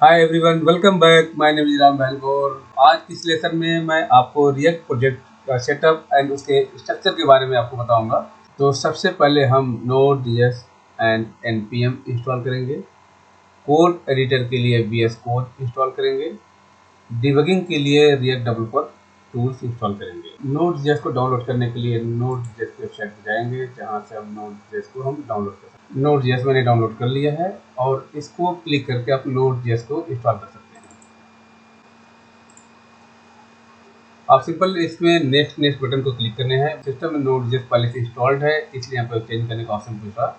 Hi everyone, welcome back. My name is Ram और आज इस लेसन में मैं आपको रिएक्ट प्रोजेक्ट का सेटअप एंड उसके स्ट्रक्चर के बारे में आपको बताऊंगा। तो सबसे पहले हम Node.js एंड npm इंस्टॉल करेंगे। कोड एडिटर के लिए VS कोड इंस्टॉल करेंगे। डिबगिंग के लिए रिएक्ट डेवलपर टूल्स इंस्टॉल करेंगे। Node.js को डाउनलोड करने के लिए Node.js की वेबसाइट पर जाएंगे, जहां से हम Node.js को हम डाउनलोड कर सकते हैं। Node.js मैंने डाउनलोड कर लिया है और इसको क्लिक करके आप Node.js को इंस्टॉल कर सकते हैं। आप सिंपल इसमें नेक्स्ट नेक्स्ट बटन को क्लिक करने हैं। सिस्टम में Node.js पहले से इंस्टॉल्ड है, इसलिए यहाँ पर चेंज करने का ऑप्शन पूछ रहा।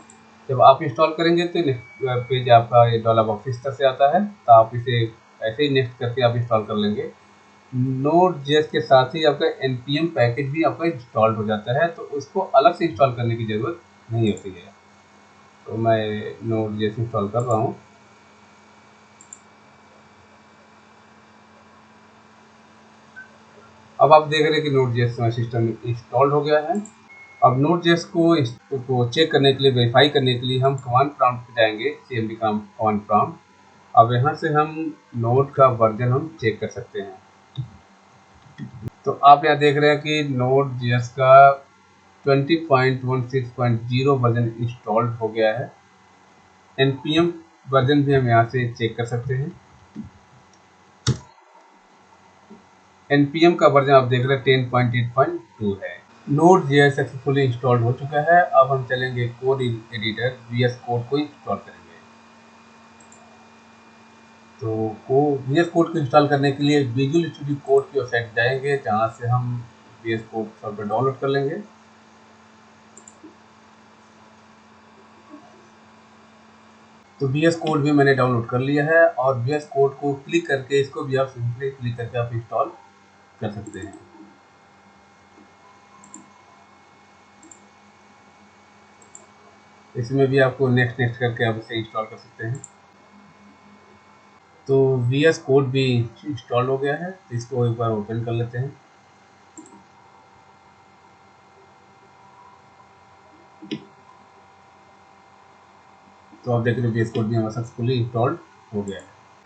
जब आप इंस्टॉल करेंगे तो नेक्स्ट पेज आपका ये डॉलर बॉक्स इस तरह से आता है, तो आप इसे ऐसे ही नेक्स्ट करके आप इंस्टॉल कर लेंगे। Node.js के साथ ही आपका npm पैकेज भी आपका इंस्टॉल्ड हो जाता है, तो उसको अलग से इंस्टॉल करने की ज़रूरत नहीं होती है। तो मैं Node.js इंस्टॉल कर रहा हूँ। अब आप देख रहे हैं कि Node.js सिस्टम इंस्टॉल्ड हो गया है। अब Node.js को चेक करने के लिए, वेरीफाई करने के लिए हम कमांड प्रॉम्प्ट पे जाएंगे, cmd कमांड प्रॉम्प्ट। अब यहाँ से हम नोड का वर्जन हम चेक कर सकते हैं। तो आप यहाँ देख रहे हैं कि Node.js का 20.16.0 वर्जन इंस्टॉल्ड हो गया है। npm वर्जन भी हम यहाँ से चेक कर सकते हैं। npm का वर्जन आप देख रहे हैं 10.8.2 है। Node.js सक्सेसफुली इंस्टॉल्ड हो चुका है। अब हम चलेंगे कोड एडिटर, VS कोड को इंस्टॉल करेंगे। तो VS कोड को इंस्टॉल करने के लिए विजुअल स्टूडियो कोड की वेबसाइट जाएंगे, जहां से हम VS कोड सॉफ्टवेयर डाउनलोड कर लेंगे। तो VS कोड भी मैंने डाउनलोड कर लिया है और VS कोड को क्लिक करके इसको भी आप सिंपली क्लिक करके आप इंस्टॉल कर सकते हैं। इसमें भी आपको नेक्स्ट नेक्स्ट करके आप इसे इंस्टॉल कर सकते हैं। तो VS कोड भी इंस्टॉल हो गया है, तो इसको एक बार ओपन कर लेते हैं। तो आप देख रहे हैं VS कोड भी हमारा सक्सेसफुली इंस्टॉल्ड हो गया है।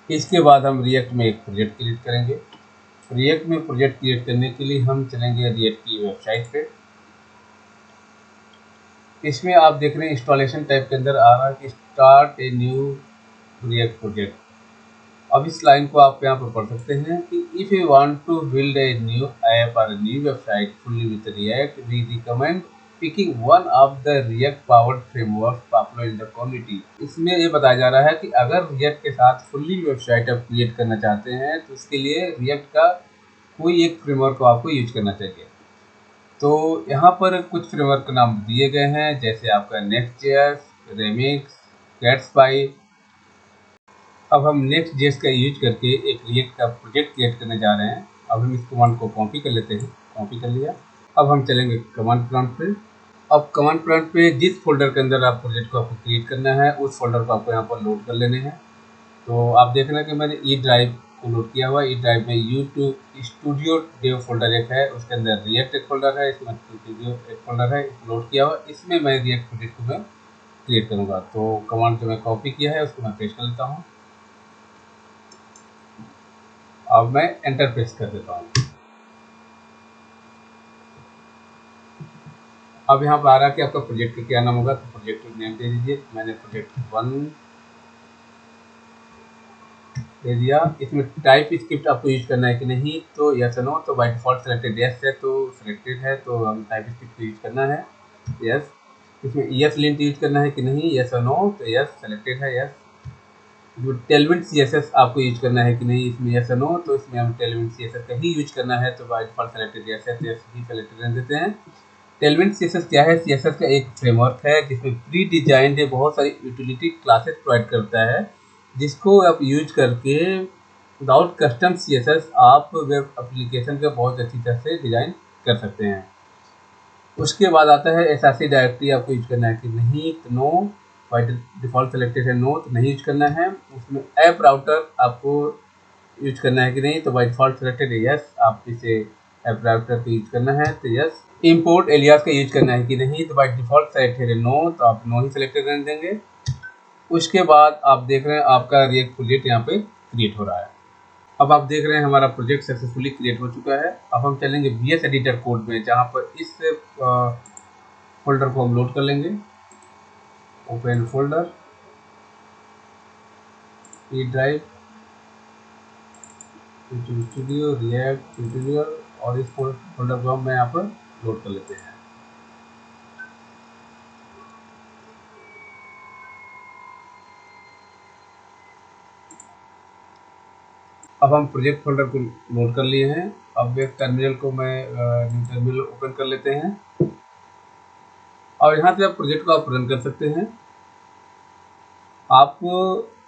इसके बाद हम रिएक्ट में एक प्रोजेक्ट क्रिएट करेंगे। रिएक्ट में प्रोजेक्ट क्रिएट करने के लिए हम चलेंगे रिएक्ट की वेबसाइट पे। इसमें आप देख रहे हैं इंस्टॉलेशन टाइप के अंदर आ रहा है कि start a new react project. अब इस लाइन को आप यहाँ पर पढ़ सकते हैं कि if you want to build a new app और new website fully with React, we recommend picking one of the React powered framework popular in the community. इसमें ये बताया जा रहा है कि अगर रिएक्ट के साथ फुल्ली वेबसाइट आप क्रिएट करना चाहते हैं, तो इसके लिए रिएक्ट का कोई एक फ्रेमवर्क को आपको यूज करना चाहिए। तो यहाँ पर कुछ फ्रेमवर्क का नाम दिए गए हैं, जैसे आपका Next.js, Remix, Gatsby। अब हम Next.js का यूज करके एक रिएक्ट का प्रोजेक्ट क्रिएट करने जा रहे हैं। अब हम इस कमांड को कॉपी कर लेते हैं। कॉपी कर लिया। अब हम चलेंगे कमांड प्रॉम्प्ट पे। अब कमांड प्रॉम्प्ट पे जिस फोल्डर के अंदर आप प्रोजेक्ट को आपको क्रिएट करना है, उस फोल्डर को आपको यहाँ पर लोड कर लेने हैं। तो आप देख रहे हैं कि मैंने ई ड्राइव को लोड किया हुआ है। ई ड्राइव में यूट्यूब स्टूडियो डेव फोल्डर एक है, उसके अंदर रिएक्ट एक फोल्डर है, इसमें स्टूडियो एक फोल्डर है, इसको लोड किया हुआ। इसमें मैं रिएक्ट प्रोजेक्ट को मैं क्रिएट करूँगा। तो कमांड जो मैं कॉपी किया है उसको मैं पेस्ट कर लेता हूँ। अब मैं एंटर प्रेस कर देता हूँ। अब यहाँ पर आ रहा है कि आपका प्रोजेक्ट का क्या नाम होगा, तो प्रोजेक्ट नेम दे दीजिए। मैंने प्रोजेक्ट 1 दे दिया। इसमें टाइप स्क्रिप्ट आपको यूज करना है कि नहीं, तो यस नो। तो बाय डिफॉल्ट सेलेक्टेड यस है, तो सिलेक्टेड है, तो हम टाइप स्क्रिप्ट यूज करना है यस। इसमें यस लिंट यूज करना है कि नहीं, यस और नो, तो यस सिलेक्टेड है यस। जो टेलविंड CSS आपको यूज करना है कि नहीं, इसमें यस और नो, तो इसमें हम टेलविंड CSS का ही यूज करना है, तो बाय डिफॉल्ट सेलेक्टेड यस है, तो यस ही सेलेक्टेड रहने देते हैं। टेलविंड CSS क्या है? CSS का एक फ्रेमवर्क है जिसमें प्री डिजाइंड बहुत सारी यूटिलिटी क्लासेस प्रोवाइड करता है, जिसको आप यूज करके विदाउट कस्टम CSS आप वेब एप्लीकेशन का बहुत अच्छी तरह से डिज़ाइन कर सकते हैं। उसके बाद आता है SRC डायरेक्टरी आपको यूज करना है कि नहीं, तो नो। बाय डिफॉल्ट सेलेक्टेड है नो, तो नहीं यूज करना है। उसमें ऐप राउटर आपको यूज करना है कि नहीं, तो बाय डिफॉल्ट सेलेक्टेड है यस, आप इसे ऐप राउटर को यूज करना है तो यस। इंपोर्ट एलियास का यूज करना है कि नहीं, तो बाय डिफॉल्ट सेलेक्टेड है नो, तो आप नो ही सेलेक्टेड रहने देंगे। उसके बाद आप देख रहे हैं आपका रिएक्ट प्रोजेक्ट यहाँ पे क्रिएट हो रहा है। अब आप देख रहे हैं हमारा प्रोजेक्ट सक्सेसफुली क्रिएट हो चुका है। अब हम चलेंगे VS एडिटर कोड में, जहाँ पर इस फोल्डर को हम लोड कर लेंगे। Open folder, E drive, studio, react tutorial, और इस फोल्डर को हम यहाँ पर लोड कर लेते हैं। अब हम प्रोजेक्ट फोल्डर को लोड कर लिए हैं। अब एक टर्मिनल को न्यू टर्मिनल ओपन कर लेते हैं और यहाँ से आप प्रोजेक्ट को आप रन कर सकते हैं। आप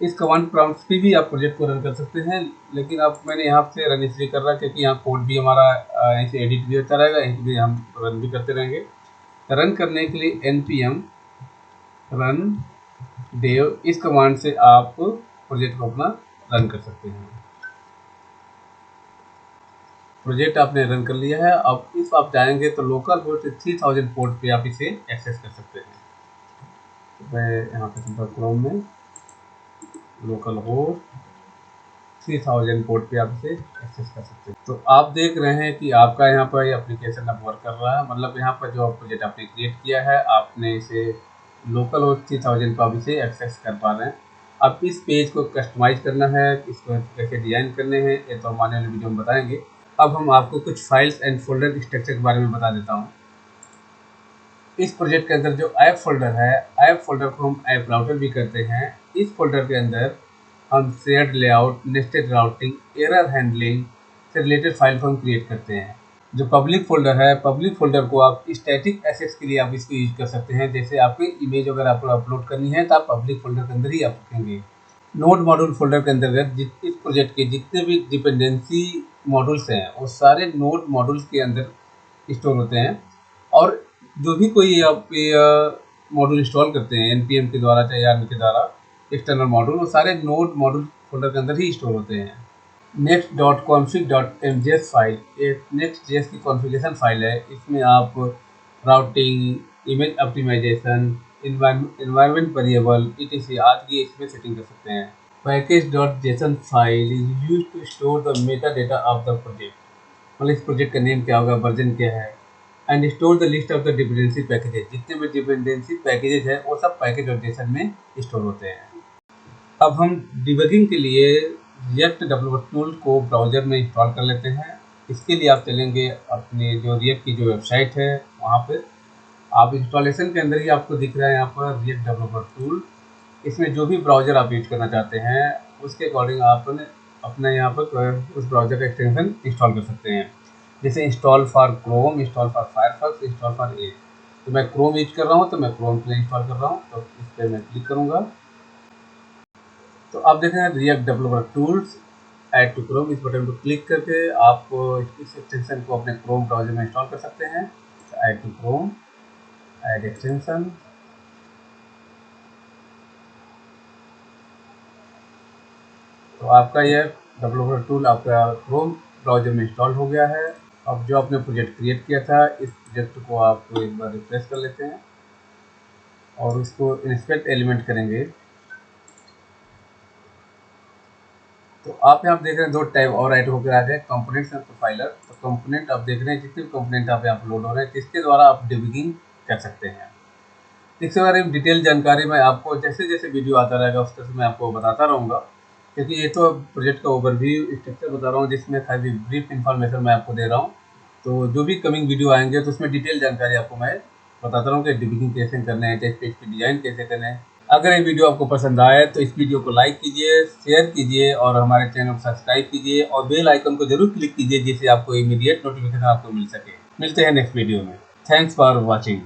इस कमांड प्रॉम्प्ट पे भी आप प्रोजेक्ट को रन कर सकते हैं, लेकिन अब मैंने यहाँ से रन इसलिए कर रहा है क्योंकि यहाँ कोड भी हमारा ऐसे एडिट भी होता रहेगा, यहीं भी हम रन भी करते रहेंगे। रन करने के लिए npm run dev इस कमांड से आप प्रोजेक्ट को अपना रन कर सकते हैं। प्रोजेक्ट आपने रन कर लिया है। अब इस आप जाएंगे तो लोकल होस्ट 3000 पोर्ट पे आप इसे एक्सेस कर सकते हैं। तो मैं यहाँ पे चलता क्रोम में, लोकल होस्ट 3000 पोर्ट पे आप इसे एक्सेस कर सकते हैं। तो आप देख रहे हैं कि आपका यहाँ पर एप्लीकेशन अब वर्क कर रहा है, मतलब यहाँ पर जो प्रोजेक्ट आपने क्रिएट किया है, आपने इसे लोकल होस्ट 3000 पर आप इसे एक्सेस कर पा रहे हैं। अब इस पेज को कस्टमाइज करना है, इसको कैसे डिजाइन करने हैं, ये तो हम आने वाले वीडियो में बताएंगे। अब हम आपको कुछ फाइल्स एंड फोल्डर स्ट्रक्चर के बारे में बता देता हूँ। इस प्रोजेक्ट के अंदर जो ऐप फोल्डर है, ऐप फोल्डर को हम ऐप राउटर भी करते हैं। इस फोल्डर के अंदर हम shared layout, nested routing, error handling से रिलेटेड फाइल को हम क्रिएट करते हैं। जो पब्लिक फोल्डर है, पब्लिक फोल्डर को आप स्टैटिक एसेट्स के लिए आप इसको यूज कर सकते हैं। जैसे आपकी इमेज अगर आपको अपलोड करनी है तो आप पब्लिक फोल्डर के अंदर ही आप रखेंगे। नोड मॉड्यूल फोल्डर के अंतर्गत इस प्रोजेक्ट के जितने भी डिपेंडेंसी मॉड्यूल्स हैं वो सारे नोड मॉड्यूल्स के अंदर स्टोर होते हैं, और जो भी कोई आप मॉड्यूल इंस्टॉल करते हैं npm के द्वारा चाहे yarn के द्वारा एक्सटर्नल मॉड्यूल, वो सारे नोड मॉड्यूल फोल्डर के अंदर ही स्टोर होते हैं। next.config.mjs फाइल एक Next.js की कॉन्फ़िगरेशन फाइल है। इसमें आप routing, image optimisation, environment variable etc आज की इसमें सेटिंग कर सकते हैं। package.json file is used to store the metadata of the project, मतलब इस प्रोजेक्ट का नेम क्या होगा, वर्जन क्या है, and store the list of the dependency packages. जितने भी डिपेंडेंसी पैकेजेस हैं वो सब package.json में स्टोर होते हैं। अब हम डिबगिंग के लिए रिएक्ट डेवलपर टूल को ब्राउज़र में इंस्टॉल कर लेते हैं। इसके लिए आप चलेंगे अपने जो रिएक्ट की जो वेबसाइट है वहाँ पे, आप इंस्टॉलेशन के अंदर ही आपको दिख रहा है यहाँ पर रिएक्ट डेवलपर टूल। इसमें जो भी ब्राउज़र आप यूज करना चाहते हैं उसके अकॉर्डिंग आप अपने यहाँ पर उस ब्राउज़र का एक्सटेंशन इंस्टॉल कर सकते हैं। जैसे install for Chrome, install for Firefox, install for Edge. तो मैं क्रोम यूज कर रहा हूँ तो मैं क्रोम के लिए इंस्टॉल कर रहा हूँ, तो इस पर मैं क्लिक करूँगा। तो आप देख रहे हैं React developer tools, add to Chrome. इस बटन पर क्लिक करके आप इस एक्सटेंशन को अपने क्रोम ब्राउज़र में इंस्टॉल कर सकते हैं। Add to Chrome, add extension. तो आपका यह डेवलपर टूल आपका क्रोम ब्राउज़र में इंस्टॉल हो गया है। अब जो आपने प्रोजेक्ट क्रिएट किया था, इस प्रोजेक्ट को आप एक बार रिफ्रेश कर लेते हैं और उसको इंस्पेक्ट एलिमेंट करेंगे। तो आप यहाँ देख रहे हैं दो टैब और ऐड होकर आ गए, कंपोनेंट्स एंड प्रोफाइलर। तो कंपोनेंट आप देख रहे हैं जितने भी कंपोनेंट आप यहाँ पर लोड हो रहे हैं, जिसके द्वारा आप डिबगिंग कर सकते हैं। इसके बारे में डिटेल जानकारी मैं आपको जैसे जैसे वीडियो आता रहेगा उस तरह से मैं आपको बताता रहूँगा, क्योंकि ये तो प्रोजेक्ट का ओवरव्यू स्ट्रक्चर बता रहा हूँ जिसमें खाली ब्रीफ इन्फॉर्मेशन मैं आपको दे रहा हूँ। तो जो भी कमिंग वीडियो आएंगे तो उसमें डिटेल जानकारी आपको मैं बताता रहूँ कि डिबगिंग कैसे करना है, टेस्ट पेज की डिज़ाइन कैसे करना है। अगर ये वीडियो आपको पसंद आए तो इस वीडियो को लाइक कीजिए, शेयर कीजिए और हमारे चैनल को सब्सक्राइब कीजिए और बेल आइकन को जरूर क्लिक कीजिए जिससे आपको इमीडिएट नोटिफिकेशन आपको मिल सके। मिलते हैं नेक्स्ट वीडियो में। Thanks for watching.